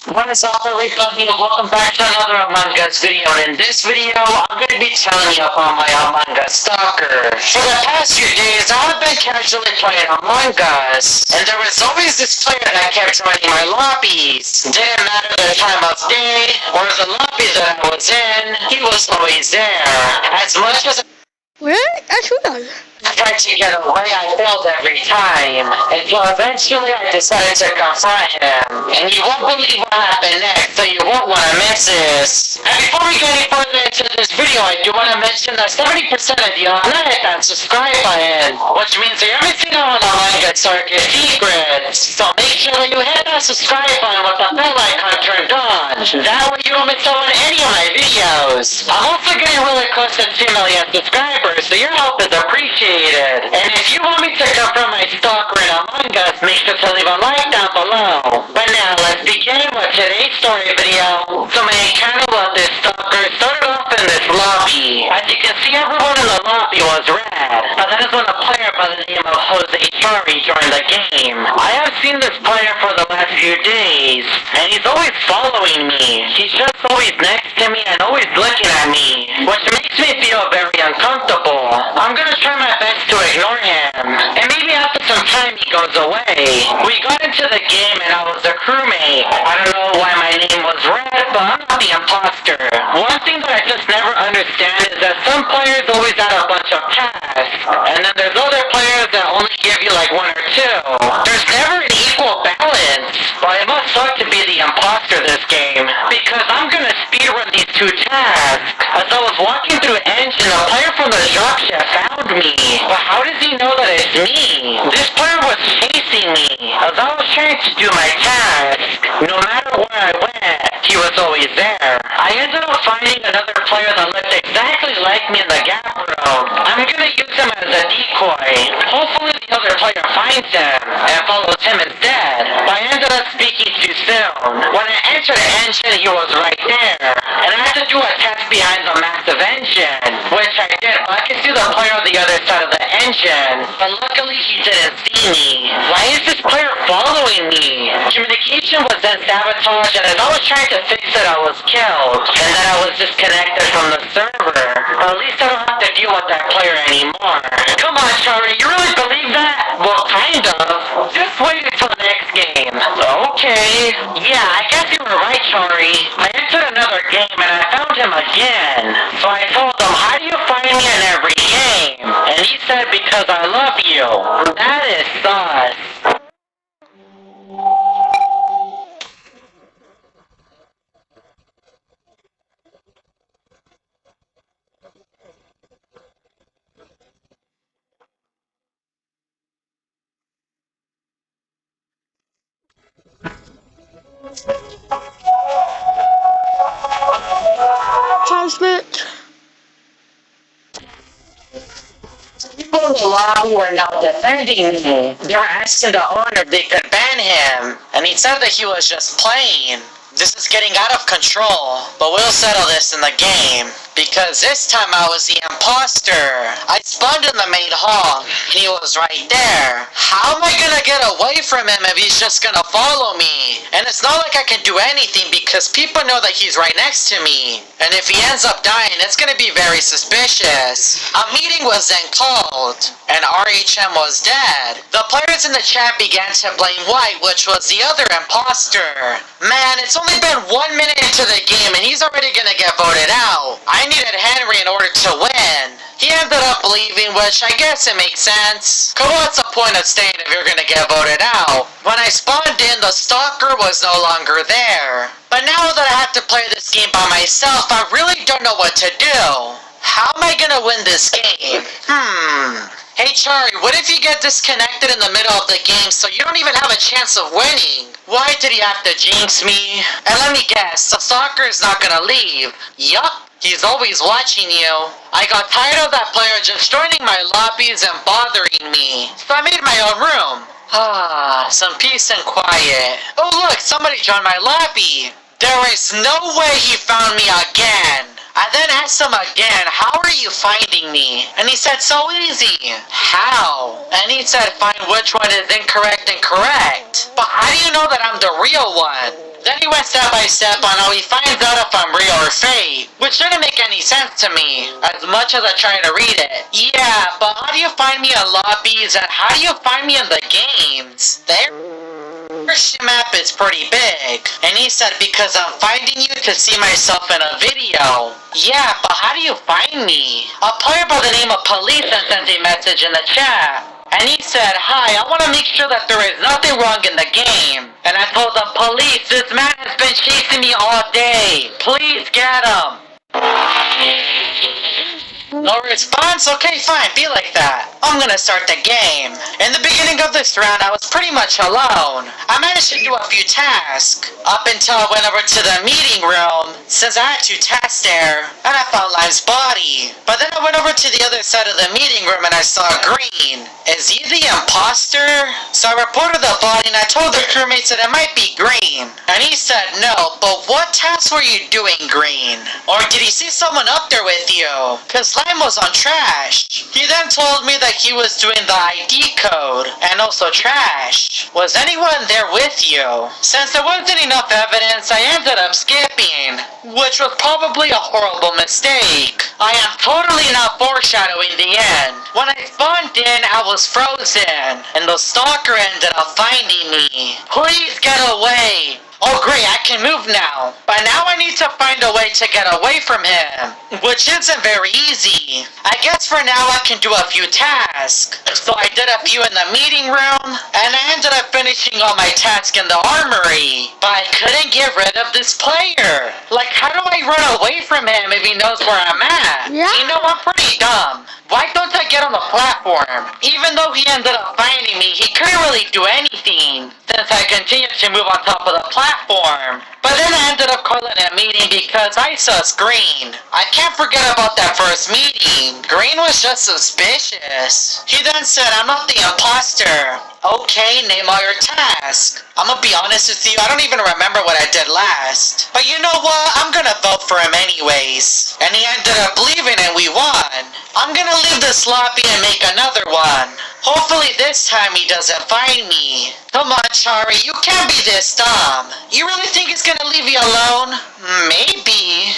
What is up, everybody, and welcome back to another Among Us video. And in this video, I'm going to be telling you about my Among Us stalker. For the past few days, I've been casually playing Among Us, and there was always this player that kept joining my lobbies. Didn't matter the time of day or the lobby that I was in, he was always there. As much as Really? That's real. I tried to get away, I failed every time, until eventually I decided to confront him. And you won't believe what happened next, so you won't want to miss this. And before we get any further into this video, I do want to mention that 70% of you have not hit that subscribe button, which means that everything on Among Us is secrets. So make sure that you hit that subscribe button with the bell icon turned on. That way you don't miss out on any of my videos. I'm also getting really close to 2 million subscribers, so your help is appreciated. And if you want me to confirm my stalker in Among Us, make sure to leave a like down below. But now, let's begin with today's story video. So my encounter with this stalker started off in this lobby. As you can see, everyone in the lobby was red. But that is when a player by the name of Jose Chari joined the game. I have seen this player for the last few days, and he's always following me. He's just always next to me and always looking at me, which makes me feel very uncomfortable. I'm gonna try my best to ignore him, and maybe after some time he goes away. We got into the game and I was a crewmate. I don't know why my name was Red, but I'm not the imposter. One thing that I just never understand is that some players always add a bunch of tasks, and then there's other players that only give you like one or two. There's never an equal balance, but it must suck to be the imposter this game, because I'm gonna speedrun these two tasks. As I was walking through Engine, a player from the dropship found me. But how does he know that it's me? This player was chasing me as I was trying to do my task. No matter where I went, he was always there. I ended up finding another player that looked exactly like me in the gap room. I'm gonna use him as a decoy. Hopefully the other player finds him and follows him instead. But I ended up speaking too soon. When I entered the engine, he was right there. And I had to do a test behind the massive engine, which I did, but I could see the player on the other side of the engine. But luckily he didn't see me. Why is this player following me? Communication was then sabotaged, and as I was trying to fix it, I was killed. And then I was disconnected from the server. But at least I don't have to deal with that player anymore. Come on, Chari, you really believe that? Well, kind of. Just wait until the next game. Okay. Yeah, I guess you were right, Chari. I entered another game and I found him again. So I told him, how do you find me in every game? And he said, because I love you. That is sus. Punishment. People in the lobby were now defending me. They were asking the owner if they could ban him, and he said that he was just playing. This is getting out of control, but we'll settle this in the game. Because this time I was the imposter. I spawned in the main hall, and he was right there. How am I gonna get away from him if he's just gonna follow me? And it's not like I can do anything because people know that he's right next to me. And if he ends up dying, it's gonna be very suspicious. A meeting was then called, and RHM was dead. The players in the chat began to blame White, which was the other imposter. Man, it's only been 1 minute into the game and he's already gonna get voted out. I needed Henry in order to win. He ended up leaving, which I guess it makes sense. Cause what's the point of staying if you're gonna get voted out? When I spawned in, the stalker was no longer there. But now that I have to play this game by myself, I really don't know what to do. How am I gonna win this game? Hey Chari, what if you get disconnected in the middle of the game so you don't even have a chance of winning? Why did he have to jinx me? And let me guess, the stalker is not gonna leave. Yup, he's always watching you. I got tired of that player just joining my lobbies and bothering me, so I made my own room. Some peace and quiet. Oh look, somebody joined my lobby. There is no way he found me again. I then asked him again, how are you finding me? And he said, so easy. How? And he said, find which one is incorrect and correct. But how do you know that I'm the real one? Then he went step by step on how he finds out if I'm real or fake, which didn't make any sense to me, as much as I tried to read it. Yeah, but how do you find me in lobbies and how do you find me in the games? There. First map is pretty big, and he said because I'm finding you to see myself in a video. Yeah, but how do you find me? A player by the name of Police sent a message in the chat. And he said, hi, I want to make sure that there is nothing wrong in the game. And I told him, Police, this man has been chasing me all day. Please get him. No response? Okay, fine, be like that. I'm gonna start the game. In the beginning of this round, I was pretty much alone. I managed to do a few tasks, up until I went over to the meeting room, since I had 2 tasks there, and I found Lime's body. But then I went over to the other side of the meeting room and I saw Green. Is he the imposter? So I reported the body and I told the crewmates that it might be Green. And he said no, but what tasks were you doing, Green? Or did he see someone up there with you? Cause Slime was on trash. He then told me that he was doing the ID code and also trash. Was anyone there with you? Since there wasn't enough evidence, I ended up skipping, which was probably a horrible mistake. I am totally not foreshadowing the end. When I spawned in, I was frozen, and the stalker ended up finding me. Please get away. Oh great, I can move now. But now I need to find a way to get away from him, which isn't very easy. I guess for now I can do a few tasks. So I did a few in the meeting room, and I ended up finishing all my tasks in the armory. But I couldn't get rid of this player. Like, how do I run away from him if he knows where I'm at? Yeah. You know, I'm pretty dumb. Why don't I get on the platform? Even though he ended up finding me, he couldn't really do anything, since I continued to move on top of the platform. But then I ended up calling a meeting because I saw Green. I can't forget about that first meeting. Green was just suspicious. He then said, I'm not the imposter. Okay, name all your tasks. I'm gonna be honest with you, I don't even remember what I did last. But you know what? I'm gonna vote for him anyways. And he ended up leaving and we won. I'm gonna leave this lobby and make another one. Hopefully this time he doesn't find me. Come on, Chari, you can't be this dumb. You really think he's gonna leave you alone? Maybe.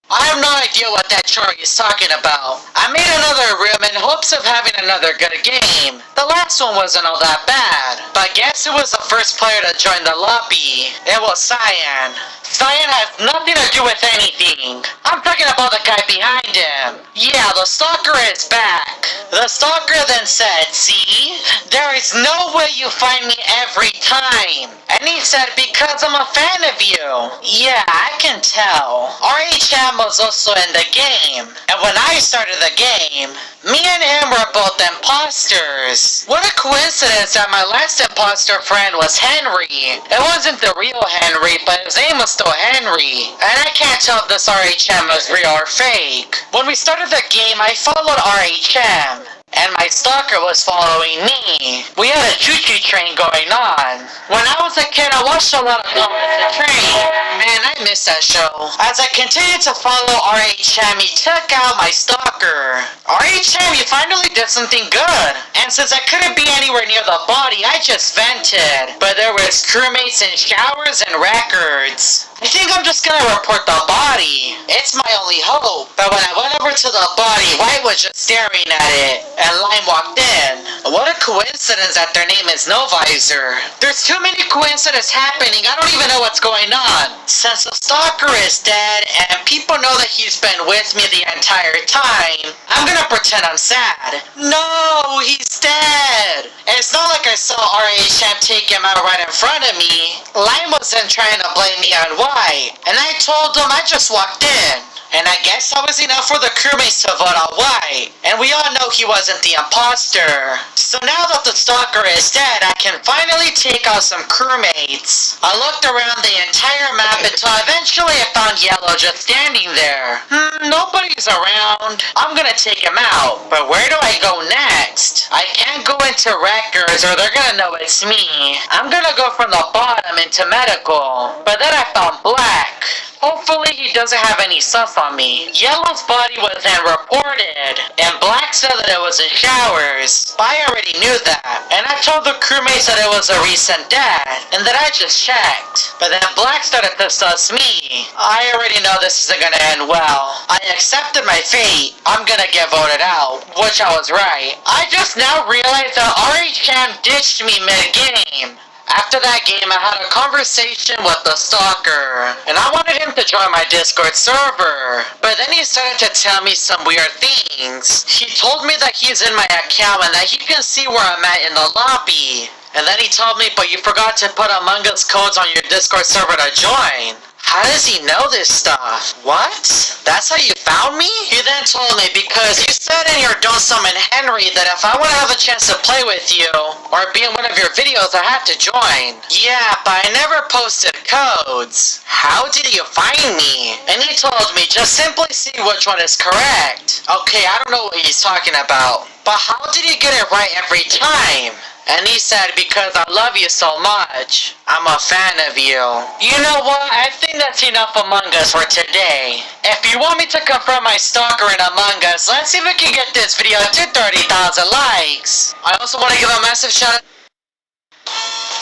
I have no idea what that Chari is talking about. I made another room in hopes of having another good game. The last one wasn't all that bad, but guess who was the first player to join the lobby? It was Cyan. Cyan has nothing to do with anything. I'm talking about the guy behind him. Yeah, the stalker is back. The stalker then said, see? There is no way you find me every time. And he said, because I'm a fan of you. Yeah, I can tell. RHM was also in the game. And when I started the game, me and him were both imposters. What a coincidence that my last imposter friend was Henry. It wasn't the real Henry, but his name was still Henry. And I can't tell if this RHM is real or fake. When we started the game, I followed RHM. And my stalker was following me. We had a choo-choo train going on. When I was a kid, I watched a lot of Thomas the Train. Man, I miss that show. As I continued to follow RHM, he took out my stalker. RHM, you finally did something good. And since I couldn't be anywhere near the body, I just vented. But there was crewmates in showers and records. I think I'm just gonna report the body. It's my only hope. But when I went over to the body, White was just staring at it. And Lime walked in. What a coincidence that their name is No Visor. There's too many coincidences happening, I don't even know what's going on. Since the stalker is dead, and people know that he's been with me the entire time, I'm gonna pretend I'm sad. No, he's dead! And it's not like I saw RHM take him out right in front of me. Lime was then trying to blame me on White, and I told him I just walked in. And I guess that was enough for the crewmates to vote on White. And we all know he wasn't the imposter. So now that the stalker is dead, I can finally take out some crewmates. I looked around the entire map until eventually I found Yellow just standing there. Nobody's around. I'm gonna take him out. But where do I go next? I can't go into records or they're gonna know it's me. I'm gonna go from the bottom into medical. But then I found Black. Hopefully he he doesn't have any sus on me. Yellow's body was then reported, and Black said that it was in showers. But I already knew that, and I told the crewmates that it was a recent death, and that I just checked. But then Black started to sus me. I already know this isn't gonna end well. I accepted my fate. I'm gonna get voted out, which I was right. I just now realized that Ari-chan ditched me mid-game. After that game, I had a conversation with the stalker, and I wanted him to join my Discord server. But then he started to tell me some weird things. He told me that he's in my account and that he can see where I'm at in the lobby. And then he told me, but you forgot to put Among Us codes on your Discord server to join. How does he know this stuff? What? That's how you found me? He then told me because you said in your Don't Summon Henry that if I want to have a chance to play with you, or be in one of your videos, I have to join. Yeah, but I never posted codes. How did you find me? And he told me just simply see which one is correct. Okay, I don't know what he's talking about. But how did he get it right every time? And he said, because I love you so much. I'm a fan of you. You know what? I think that's enough Among Us for today. If you want me to confront my stalker in Among Us, let's see if we can get this video to 30,000 likes. I also want to give a massive shout out.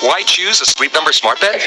Why choose a Sleep Number smart bed?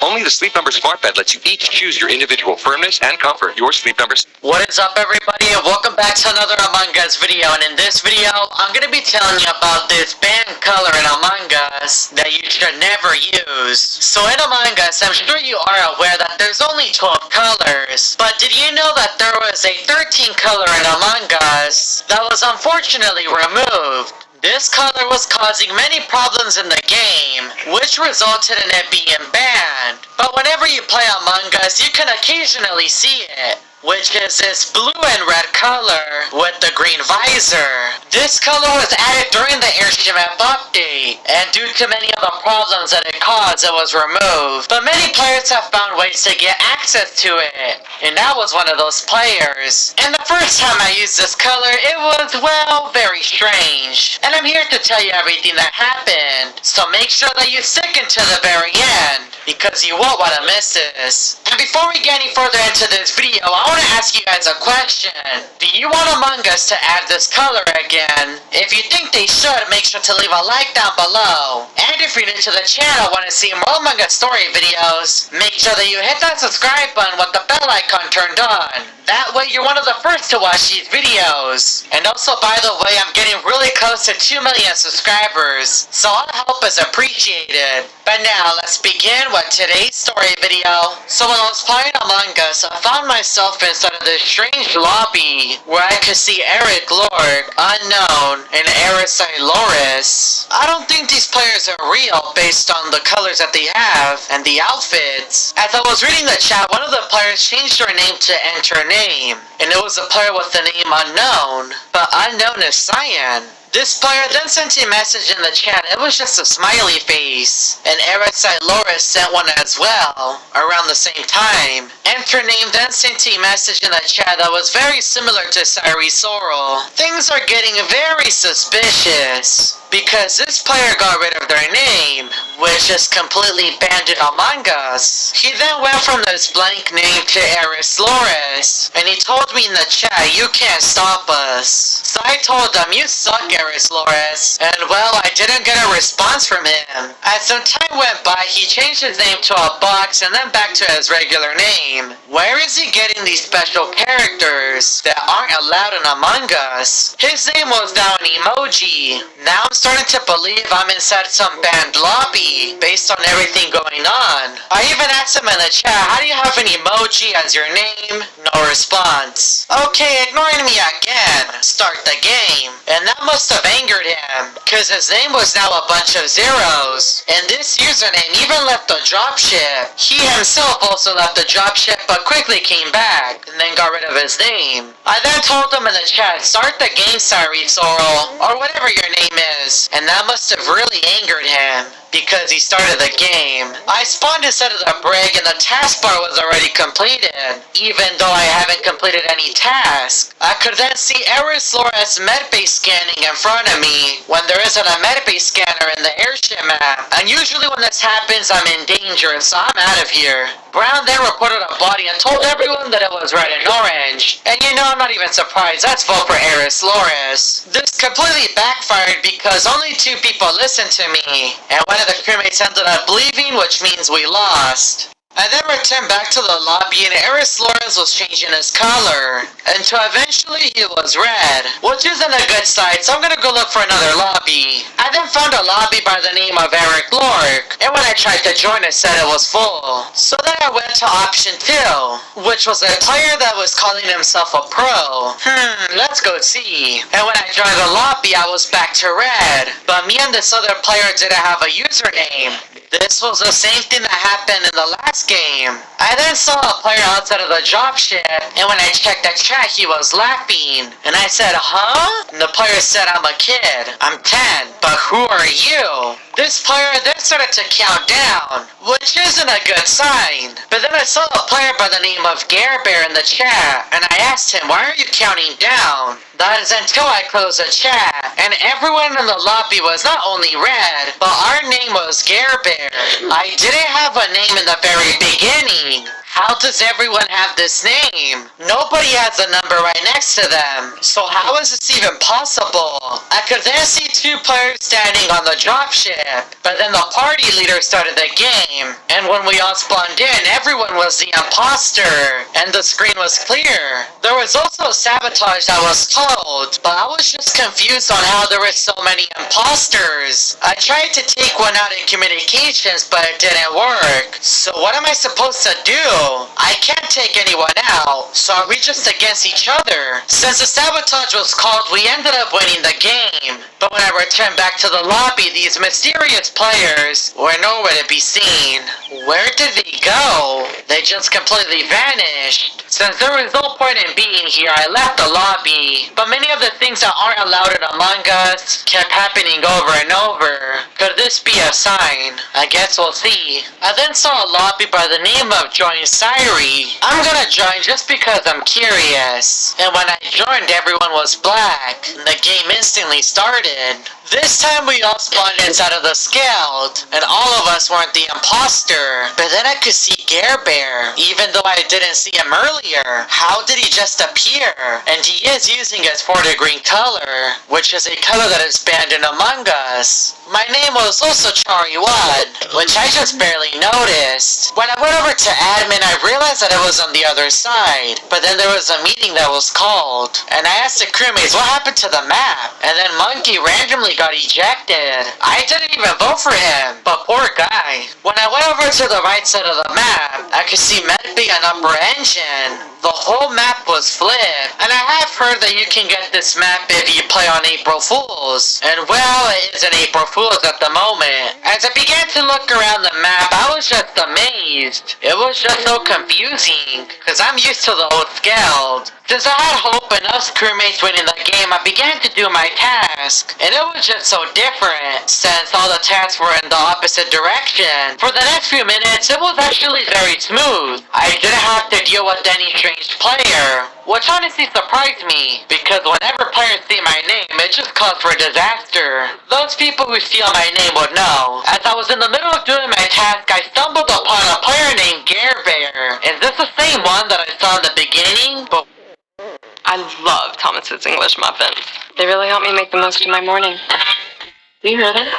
Only the Sleep Number smart bed lets you each choose your individual firmness and comfort. Your Sleep Number. What is up, everybody, and welcome back to another Among Us video. And in this video, I'm gonna be telling you about this banned color in Among Us that you should never use. So in Among Us, I'm sure you are aware that there's only 12 colors. But did you know that there was a 13 color in Among Us that was unfortunately removed? This color was causing many problems in the game, which resulted in it being banned. But whenever you play Among Us, you can occasionally see it, which is this blue and red color with the green visor. This color was added during the Airship map update, and due to many of the problems that it caused, it was removed. But many players have found ways to get access to it, and I was one of those players. And the first time I used this color, it was, well, very strange. And I'm here to tell you everything that happened, so make sure that you stick until the very end, because you won't want to miss this. And before we get any further into this video, I want to ask you guys a question. Do you want Among Us to add this color again? If you think they should, make sure to leave a like down below. And if you're new to the channel and want to see more Among Us story videos, make sure that you hit that subscribe button with the bell icon turned on. That way you're one of the first to watch these videos. And also, by the way, I'm getting really close to 2 million subscribers, so all help is appreciated. But now, let's begin with today's story video. So when I was playing Among Us, I found myself inside of this strange lobby where I could see Eric Lord, Unknown, and Erisai Loris. I don't think these players are real based on the colors that they have and the outfits. As I was reading the chat, one of the players changed their name to enter name, and it was a player with the name Unknown, but Unknown is Cyan. This player then sent a message in the chat. It was just a smiley face. And Erisai Loris sent one as well, around the same time. Enter Name then sent a message in the chat that was very similar to Sairi Sorrel. Things are getting very suspicious, because this player got rid of their name, which is completely banned in Among Us. He then went from this blank name to Eris Loris, and he told me in the chat, you can't stop us. So I told him, you suck, Eris Loris, and well, I didn't get a response from him. As some time went by, he changed his name to a box and then back to his regular name. Where is he getting these special characters that aren't allowed in Among Us? His name was now an emoji. Now I'm starting to believe I'm inside some banned lobby based on everything going on. I even asked him in the chat, how do you have an emoji as your name? No response. Okay, ignoring me again. Start the game. And that must have angered him, cause his name was now a bunch of zeros. And this username even left the dropship. He himself also left the dropship but quickly came back and then got rid of his name. I then told him in the chat, start the game, Sairi Sorrel, or whatever your name is. And that must have really angered him. because he started the game. I spawned instead of the brig and the taskbar was already completed, even though I haven't completed any task. I could then see Eris Loras medbay scanning in front of me when there isn't a medbay scanner in the airship map. And usually when this happens, I'm in danger, so I'm out of here. Brown then reported a body and told everyone that it was red and orange. And you know, I'm not even surprised. Let's vote for Eris Loras. This completely backfired because only 2 people listened to me, and one of the crewmates ended up leaving, which means we lost. I then returned back to the lobby and Eris Loras was changing his color, until eventually he was red, which isn't a good sign, so I'm gonna go look for another lobby. I then found a lobby by the name of Eric Lork, and when I tried to join it said it was full. So then I went to option 2, which was a player that was calling himself a pro. Let's go see. And when I joined the lobby I was back to red, but me and this other player didn't have a username. This was the same thing that happened in the last game. I then saw a player outside of the dropship, and when I checked the chat he was laughing. And I said, huh? And the player said, I'm a kid. I'm 10, but who are you? This player then started to count down, which isn't a good sign. But then I saw a player by the name of Gare Bear in the chat, and I asked him, why are you counting down? That is until I closed the chat, and everyone in the lobby was not only red, but our name was Gare Bear. I didn't have a name in the very beginning. How does everyone have this name? Nobody has a number right next to them. So how is this even possible? I could then see 2 players standing on the dropship, but then the party leader started the game, and when we all spawned in, everyone was the imposter, and the screen was clear. There was also sabotage that was called, but I was just confused on how there were so many imposters. I tried to take one out in communications, but it didn't work. So what am I supposed to do? I can't take anyone out, so are we just against each other? Since the sabotage was called, we ended up winning the game. But when I returned back to the lobby, these mysterious players were nowhere to be seen. Where did they go? They just completely vanished. Since there was no point in being here, I left the lobby. But many of the things that aren't allowed in Among Us kept happening over and over. Could this be a sign? I guess we'll see. I then saw a lobby by the name of Join Syri. I'm gonna join just because I'm curious. And when I joined, everyone was black. And the game instantly started. This time we all spawned inside of the Scaled, and all of us weren't the imposter. But then I could see Gare Bear, even though I didn't see him earlier. How did he just appear? And he is using his 40 green color, which is a color that is banned in Among Us. My name was also Chari1, which I just barely noticed. When I went over to admin, I realized that it was on the other side. But then there was a meeting that was called, and I asked the crewmates what happened to the map, and then Monkey randomly got ejected. I didn't even vote for him, but poor guy. When I went over to the right side of the map, I could see Medbay and Upper Engine. The whole map was flipped, and I have heard that you can get this map if you play on April Fools. And well, it isn't April Fools at the moment. As I began to look around the map, I was just amazed. It was just so confusing, cause I'm used to the old Scaled. Since I had hope and us crewmates winning the game, I began to do my task, and it was just so different, since all the tasks were in the opposite direction. For the next few minutes, it was actually very smooth. I didn't have to deal with any strange player, which honestly surprised me, because whenever players see my name, it just calls for a disaster. Those people who steal my name would know. As I was in the middle of doing my task, I stumbled upon a player named Gare Bear. Is this the same one that I saw in the beginning? But I love Thomas's English muffins. They really help me make the most of my morning. Do you hear that?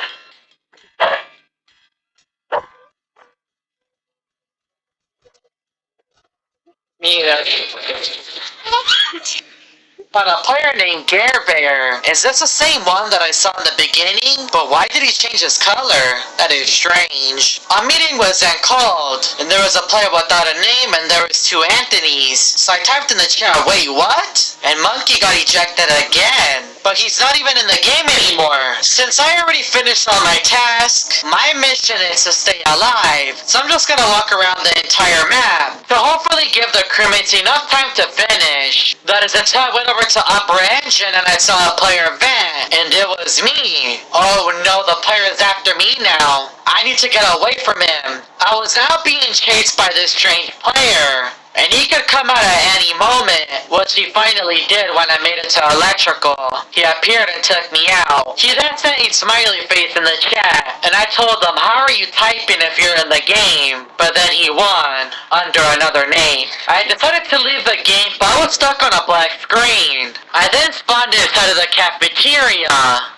But a player named Gare Bear. Is this the same one that I saw in the beginning? But why did he change his color? That is strange. A meeting was then called, and there was a player without a name, and there was 2 Anthonys. So I typed in the chat, wait, what? And Monkey got ejected again. But he's not even in the game anymore. Since I already finished all my tasks, my mission is to stay alive. So I'm just gonna walk around the entire map. To hopefully give the crewmates enough time to finish. That is until I went over to Upper Engine and I saw a player vent, and it was me. Oh no, the player is after me now. I need to get away from him. I was now being chased by this strange player. And he could come out at any moment, which he finally did when I made it to electrical. He appeared and took me out. He then sent a smiley face in the chat, and I told him, how are you typing if you're in the game? But then he won, under another name. I decided to leave the game, but I was stuck on a black screen. I then spawned inside of the cafeteria,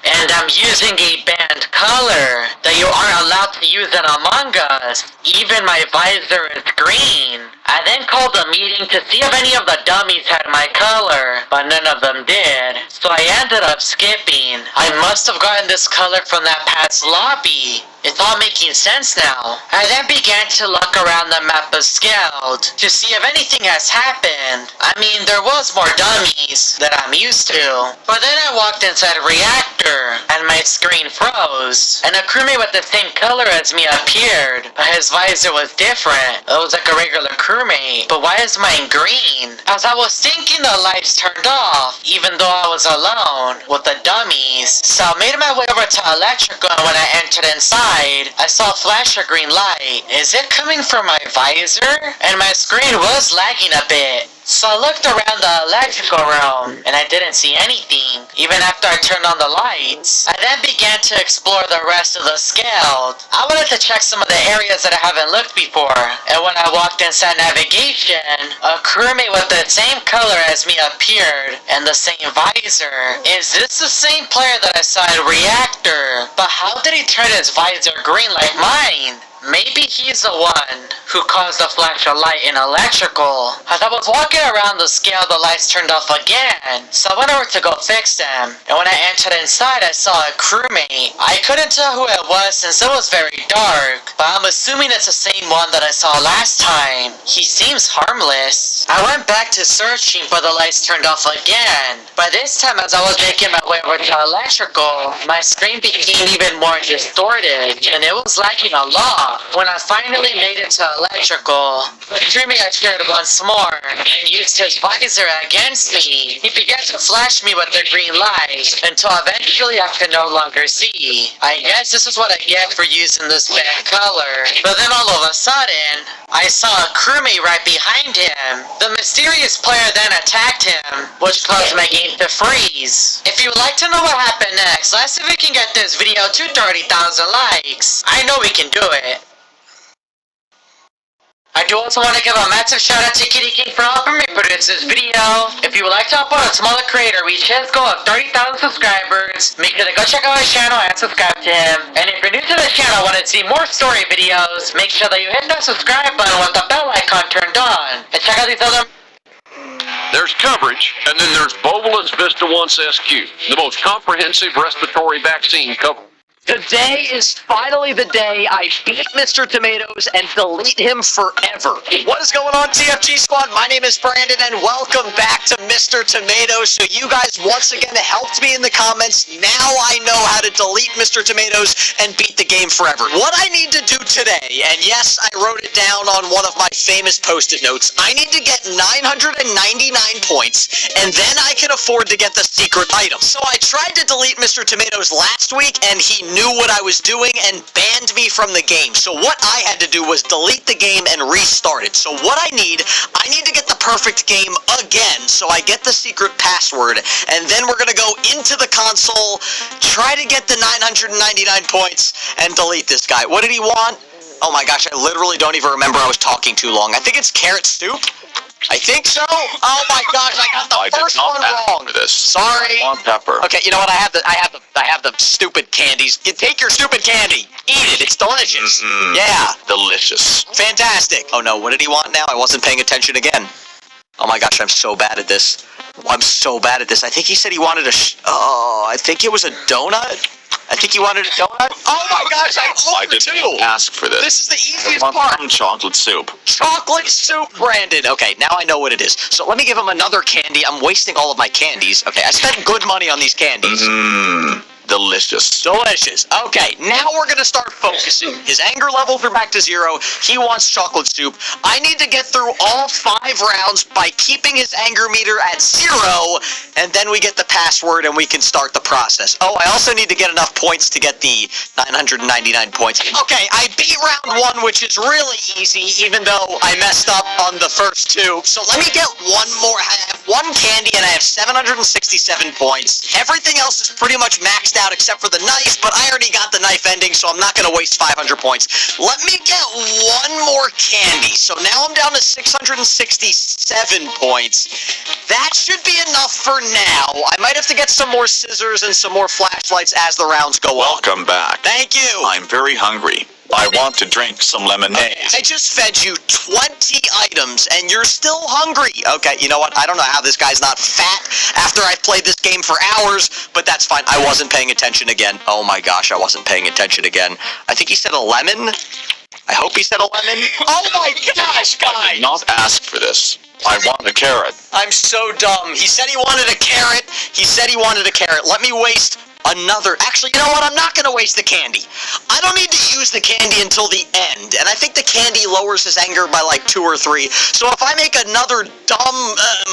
and I'm using a banned color that you aren't allowed to use in Among Us. Even my visor is green. I then called a meeting to see if any of the dummies had my color, but none of them did, so I ended up skipping. I must have gotten this color from that past lobby. It's all making sense now. I then began to look around the map of Skeld to see if anything has happened. I mean, there was more dummies that I'm used to. But then I walked inside a reactor, and my screen froze, and a crewmate with the same color as me appeared, but his visor was different. It was like a regular crewmate, but why is mine green? As I was thinking, the lights turned off, even though I was alone with the dummies. So I made my way over to electrical, and when I entered inside, I saw a flash of green light. Is it coming from my visor? And my screen was lagging a bit. So I looked around the electrical room, and I didn't see anything, even after I turned on the lights. I then began to explore the rest of the Skeld. I wanted to check some of the areas that I haven't looked before, and when I walked inside navigation, a crewmate with the same color as me appeared, and the same visor. Is this the same player that I saw in Reactor? But how did he turn his visor green like mine? Maybe he's the one who caused the flash of light in electrical. As I was walking around the Skeld, the lights turned off again, so I went over to go fix them. And when I entered inside, I saw a crewmate. I couldn't tell who it was since it was very dark, but I'm assuming it's the same one that I saw last time. He seems harmless. I went back to searching, but the lights turned off again. By this time, as I was making my way over to electrical, my screen became even more distorted, and it was lagging a lot. When I finally made it to electrical, the crewmate appeared once more and used his visor against me. He began to flash me with the green light until eventually I could no longer see. I guess this is what I get for using this bad color. But then all of a sudden, I saw a crewmate right behind him. The mysterious player then attacked him, which caused my game to freeze. If you would like to know what happened next, let's see if we can get this video to 30,000 likes. I know we can do it. I do also want to give a massive shout out to Kitty King for helping me produce this video. If you would like to help out a smaller creator reach his goal of 30,000 subscribers, make sure to go check out his channel and subscribe to him. And if you're new to the channel and want to see more story videos, make sure that you hit that subscribe button with the bell icon turned on. And check out these other... There's coverage, and then there's Bovalus Vista 1 SQ, the most comprehensive respiratory vaccine coverage. Today is finally the day I beat Mr. Tomatoes and delete him forever. What is going on, TFG Squad? My name is Brandon, and welcome back to Mr. Tomatoes. So you guys once again helped me in the comments. Now I know how to delete Mr. Tomatoes and beat the game forever. What I need to do today, and yes, I wrote it down on one of my famous post-it notes, I need to get 999 points, and then I can afford to get the secret item. So I tried to delete Mr. Tomatoes last week, and he knew what I was doing and banned me from the game. So what I had to do was delete the game and restart it. So what I need to get the perfect game again, so I get the secret password, and then we're gonna go into the console, try to get the 999 points, and delete this guy. What did he want? Oh my gosh, I literally don't even remember. I was talking too long. I think it's carrot soup. I think so. Oh my gosh, I got the first one wrong. For this. Sorry. On pepper. Okay, you know what? I have the stupid candies. You take your stupid candy. Eat it. It's delicious. Yeah. Delicious. Fantastic. Oh no, what did he want now? I wasn't paying attention again. Oh my gosh, I'm so bad at this. I'm so bad at this. I think he said he wanted I think it was a donut. I think he wanted a donut. Oh my gosh, I'm over two. Ask for this. This is the easiest part. Chocolate soup. Chocolate soup, Brandon. Okay, now I know what it is. So let me give him another candy. I'm wasting all of my candies. Okay, I spent good money on these candies. Delicious. Delicious. Okay, now we're gonna start focusing. His anger levels are back to 0. He wants chocolate soup. I need to get through all 5 rounds by keeping his anger meter at 0, and then we get the password and we can start the process. Oh, I also need to get enough points to get the 999 points. Okay, I beat round 1, which is really easy, even though I messed up on the first 2. So let me get one more. I have 1 candy and I have 767 points. Everything else is pretty much maxed out except for the knife, but I already got the knife ending, so I'm not going to waste 500 points. Let me get 1 more candy. So now I'm down to 667 points. That should be enough for now. I might have to get some more scissors and some more flashlights as the rounds go on. Welcome back. Thank you. I'm very hungry. I want to drink some lemonade. I just fed you 20 items and you're still hungry. Okay, you know what? I don't know how this guy's not fat after I've played this game for hours, but that's fine. I wasn't paying attention again. Oh my gosh, I wasn't paying attention again. I think he said a lemon. I hope he said a lemon. Oh my gosh, guys! Not ask for this. I want a carrot. I'm so dumb. He said he wanted a carrot. He said he wanted a carrot. Let me waste another. Actually, you know what? I'm not going to waste the candy. I don't need to use the candy until the end. And I think the candy lowers his anger by like 2 or 3. So if I make another dumb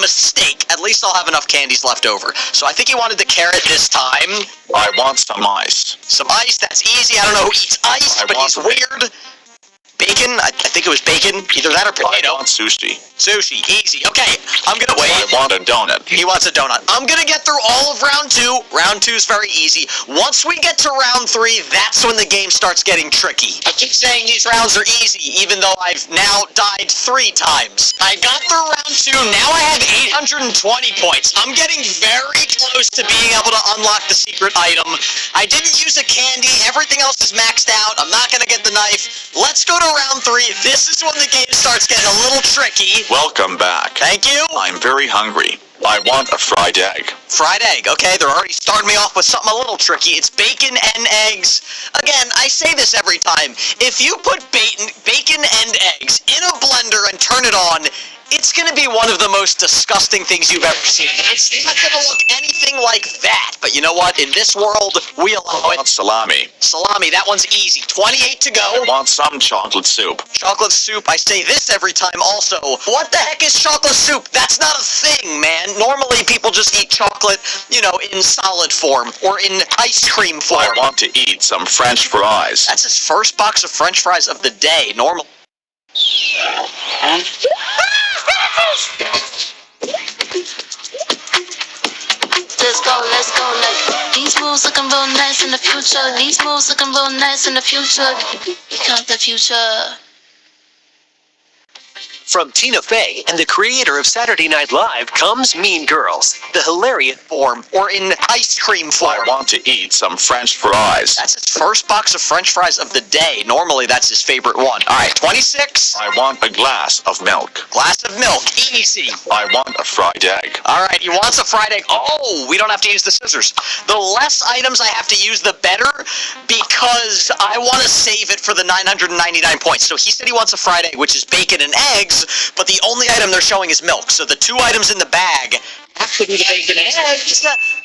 mistake, at least I'll have enough candies left over. So I think he wanted the carrot this time. I want some ice. Some ice, that's easy. I don't know who eats ice, but he's weird. Bacon? I think it was bacon. Either that or I potato. want sushi. Sushi, easy. Okay, I'm gonna wait. I want a donut. He wants a donut. I'm gonna get through all of round 2. Round 2 is very easy. Once we get to round 3, that's when the game starts getting tricky. I keep saying these rounds are easy, even though I've now died 3 times. I got through round 2. Now I have 820 points. I'm getting very close to being able to unlock the secret item. I didn't use a candy. Everything else is maxed out. I'm not gonna get the knife. Let's go to round 3. This is when the game starts getting a little tricky. Welcome back. Thank you. I'm very hungry. I want a fried egg. Fried egg. Okay, they're already starting me off with something a little tricky. It's bacon and eggs. Again, I say this every time. If you put bacon and eggs in a blender and turn it on, it's going to be one of the most disgusting things you've ever seen. It's not going to look anything like that. But you know what? In this world, we allow I it. want salami. Salami, that one's easy. 28 to go. I want some chocolate soup. Chocolate soup, I say this every time also. What the heck is chocolate soup? That's not a thing, man. Normally people just eat chocolate, you know, in solid form or in ice cream form. I want to eat some French fries. That's his first box of French fries of the day. Normal. Let's go, like these moves looking real nice in the future. These moves looking real nice in the future. Here comes the future. From Tina Fey and the creator of Saturday Night Live comes Mean Girls, the hilarious Form or in ice cream form. I want to eat some French fries. That's his first box of French fries of the day. Normally that's his favorite one. Alright, 26. I want a glass of milk. Glass of milk. Easy. I want a fried egg. Alright, he wants a fried egg. Oh, we don't have to use the scissors. The less items I have to use, the better, because I want to save it for the 999 points. So he said he wants a fried egg, which is bacon and eggs, but the only item they're showing is milk. So the 2 items in the bag have to be the bacon and eggs.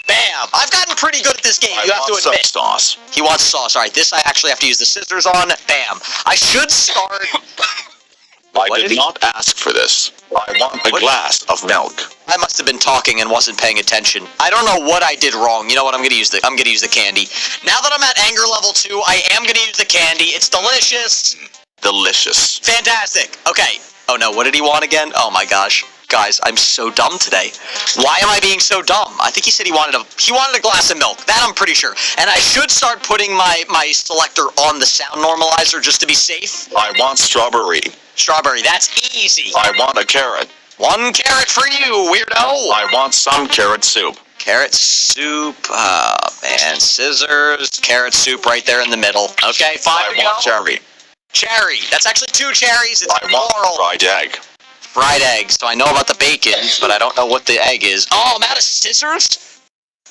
Bam! I've gotten pretty good at this game, you have to some admit. sauce. He wants sauce. Alright, this I actually have to use the scissors on. Bam. I should start... I What did did he- not ask for this. I want a What- glass of milk. I must have been talking and wasn't paying attention. I don't know what I did wrong. You know what? I'm gonna use the candy. Now that I'm at anger level 2, I am gonna use the candy. It's delicious. Delicious. Fantastic. Okay. Oh no, what did he want again? Oh my gosh. Guys, I'm so dumb today. Why am I being so dumb? I think he said he wanted a glass of milk. That I'm pretty sure. And I should start putting my selector on the sound normalizer just to be safe. I want strawberry. Strawberry, that's easy. I want a carrot. 1 carrot for you, weirdo. I want some carrot soup. Carrot soup, man, scissors, carrot soup right there in the middle. Okay, 5 I to go. want cherry. Cherry, that's actually 2 cherries. It's I want plural. fried egg. Fried eggs. So I know about the bacon, but I don't know what the egg is. Oh, I'm out of scissors?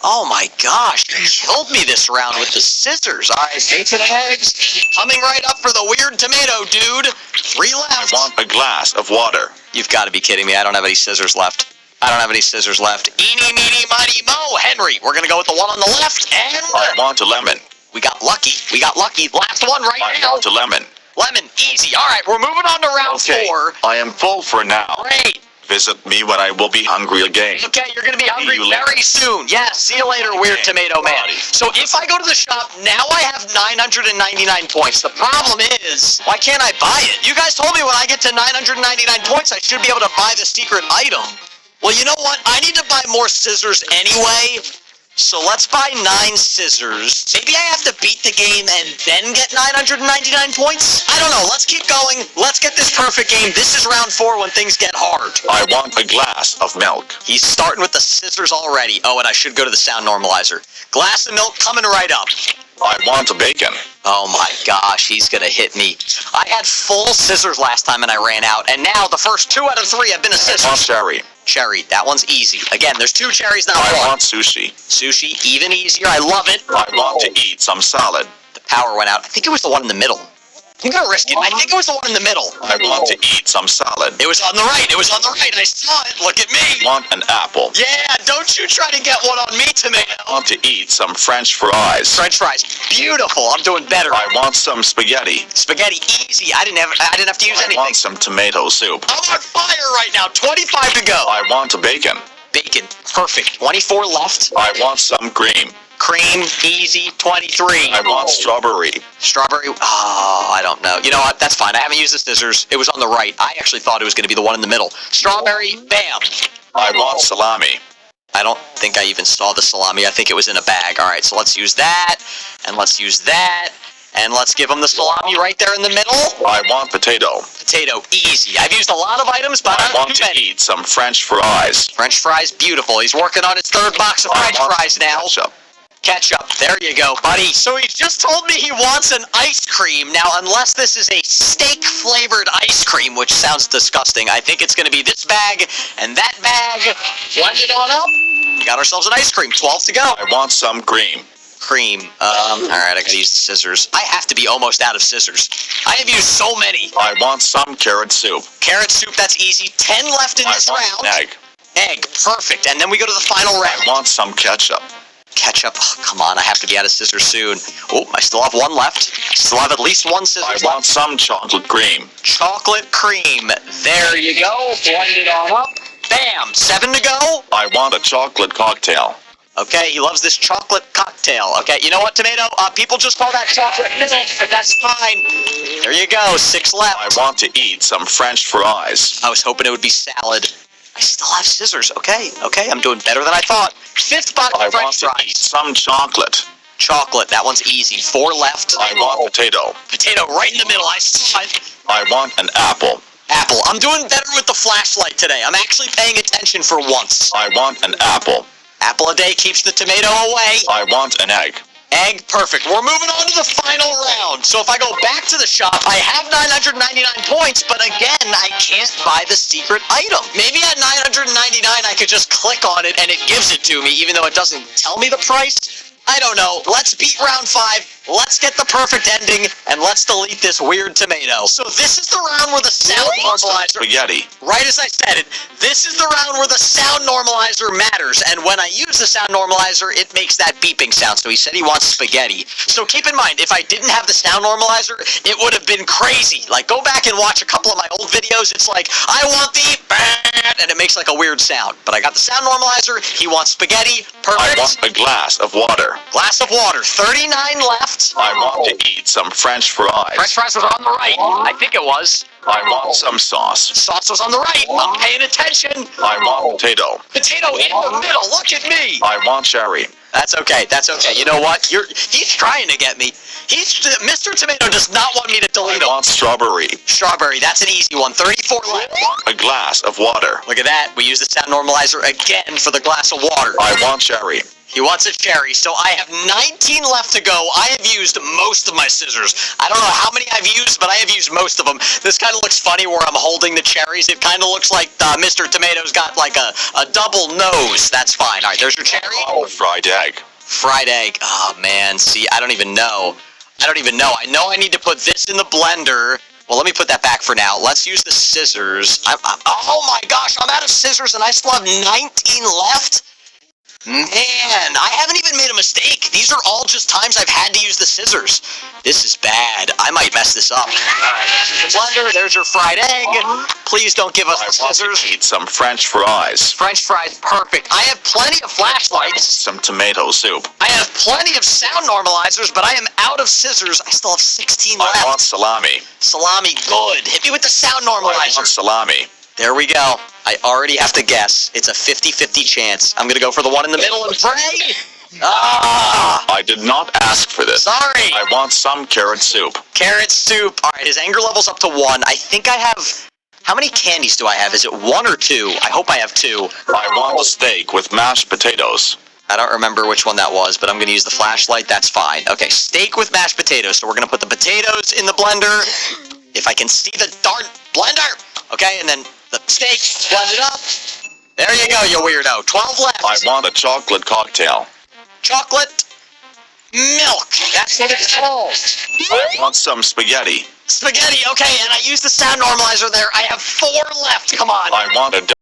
Oh my gosh, you killed me this round with the scissors. Alright, bacon and eggs. Coming right up for the weird tomato, dude. 3 I left. want a glass of water. You've got to be kidding me. I don't have any scissors left. I don't have any scissors left. Eeny, meeny, miny, mo. Henry, we're gonna go with the one on the left, and I want a lemon. we got lucky. We got lucky. Last one right I now. want a lemon. Lemon, easy. All right, we're moving on to round Okay, 4. I am full for now. Great. Visit me when I will be hungry again. Okay, you're gonna be hungry you later. very soon. Yeah, see you later, Weird Okay, Tomato Man. buddy. So if I go to the shop, now I have 999 points. The problem is, why can't I buy it? You guys told me when I get to 999 points, I should be able to buy the secret item. Well, you know what? I need to buy more scissors anyway. So let's buy 9 scissors. Maybe I have to beat the game and then get 999 points? I don't know. Let's keep going. Let's get this perfect game. This is round 4 when things get hard. I want a glass of milk. He's starting with the scissors already. Oh, and I should go to the sound normalizer. Glass of milk coming right up. I want a bacon. Oh my gosh, he's gonna hit me. I had full scissors last time and I ran out, and now the first 2 out of 3 have been a I want scissors. cherry. Cherry, that one's easy. Again, there's 2 cherries, not I 1. want sushi. Sushi, even easier. I love it. I want to eat some salad. The power went out. I think it was the one in the middle. I'm gonna risk it. I think it was the one in the middle. I want to eat some salad. It was on the right. It was on the right. I saw it. Look at me. I want an apple. Yeah, don't you try to get one on me, Tomato. I want to eat some French fries. French fries, beautiful. I'm doing better. I want some spaghetti. Spaghetti, easy. I didn't have to use I anything. want some tomato soup. I'm on fire right now. 25 to go. I want a bacon. Bacon, perfect. 24 left. I want some cream. Cream, easy. 23. I want strawberry. Strawberry. Oh, I don't know. You know what? That's fine. I haven't used the scissors. It was on the right. I actually thought it was going to be the one in the middle. Strawberry, bam. I want salami. I don't think I even saw the salami. I think it was in a bag. All right, so let's use that, and let's use that, and let's give him the salami right there in the middle. I want potato. Potato, easy. I've used a lot of items, but I not want too to many. eat some French fries. French fries, beautiful. He's working on his 3rd box of I French want fries now. ketchup. Ketchup, there you go, buddy. So he just told me he wants an ice cream. Now, unless this is a steak-flavored ice cream, which sounds disgusting, I think it's going to be this bag and that bag. Blend it on up. We got ourselves an ice cream. 12 to go. I want some cream. Cream. All right, I gotta use the scissors. I have to be almost out of scissors. I have used so many. I want some carrot soup. Carrot soup, that's easy. 10 left in I this want round. an egg. Egg, perfect. And then we go to the final I round. want some ketchup. Ketchup. Oh, come on, I have to be out of scissors soon. Oh, I still have 1 left. I still have at least 1 I scissors want left. some chocolate cream. Chocolate cream. There you go. Blend it on up. Bam. 7 to go. I want a chocolate cocktail. Okay, he loves this chocolate cocktail. Okay, you know what, Tomato? People just call that chocolate milk, but that's fine. There you go. 6 left. I want to eat some French fries. I was hoping it would be salad. I still have scissors. Okay, I'm doing better than I thought. 5th box I of want French to fries. eat some chocolate. Chocolate, that one's easy. 4 left. I want potato. Potato right in the middle. I saw it. I want an apple. Apple. I'm doing better with the flashlight today. I'm actually paying attention for once. I want an apple. Apple a day keeps the tomato away. I want an egg. Egg, perfect. We're moving on to the final round. So if I go back to the shop, I have 999 points, but again, I can't buy the secret item. Maybe at 999, I could just click on it and it gives it to me, even though it doesn't tell me the price. I don't know. Let's beat round 5. Let's get the perfect ending, and let's delete this weird tomato. So this is the round where the sound normalizer... Spaghetti. Right as I said it, this is the round where the sound normalizer matters, and when I use the sound normalizer, it makes that beeping sound. So he said he wants spaghetti. So keep in mind, if I didn't have the sound normalizer, it would have been crazy. Like, go back and watch a couple of my old videos. It's like, I want the... and it makes like a weird sound. But I got the sound normalizer. He wants spaghetti. I Perfect. want a glass of water. Glass of water. 39 left. I want to eat some French fries. French fries was on the right. I think it was. I want some sauce. Sauce was on the right. I'm paying attention. I want potato. Potato in the middle. Look at me. I want cherry. That's okay. That's okay. You know what? He's trying to get me. Mr. Tomato does not want me to delete I him. want strawberry. Strawberry. That's an easy one. 34 left. A glass of water. Look at that. We use the sound normalizer again for the glass of water. I want cherry. He wants a cherry. So I have 19 left to go. I have used most of my scissors. I don't know how many I've used, but I have used most of them. This kind of looks funny where I'm holding the cherries. It kind of looks like Mr. Tomato's got like a double nose. That's fine. All right, there's your cherry. Oh, fried egg. Fried egg. Oh, man. See, I don't even know. I know I need to put this in the blender. Well, let me put that back for now. Let's use the scissors. Oh my gosh, I'm out of scissors and I still have 19 left? Man, I haven't even made a mistake. These are all just times I've had to use the scissors. This is bad. I might mess this up. Blender, there's your fried egg. Please don't give us the scissors. Eat some French fries. French fries, perfect. I have plenty of flashlights. Some tomato soup. I have plenty of sound normalizers, but I am out of scissors. I still have 16 I left. want salami. Salami, good. Hit me with the sound I want normalizer. salami. There we go. I already have to guess. It's a 50-50 chance. I'm gonna go for the one in the middle and pray. Ah! I did not ask for this. Sorry. I want some carrot soup. Carrot soup. All right, his anger level's up to 1. I think I have... How many candies do I have? Is it 1 or 2? I hope I have 2. I want a steak with mashed potatoes. I don't remember which one that was, but I'm gonna use the flashlight. That's fine. Okay, steak with mashed potatoes. So we're gonna put the potatoes in the blender. If I can see the darn blender. Okay, and then the steak. Blend it up. There you go, you weirdo. 12 left. I want a chocolate cocktail. Chocolate. Milk. That's what it's called. I want some spaghetti. Spaghetti. Okay, and I used the sound normalizer there. I have 4 left. Come on. I want a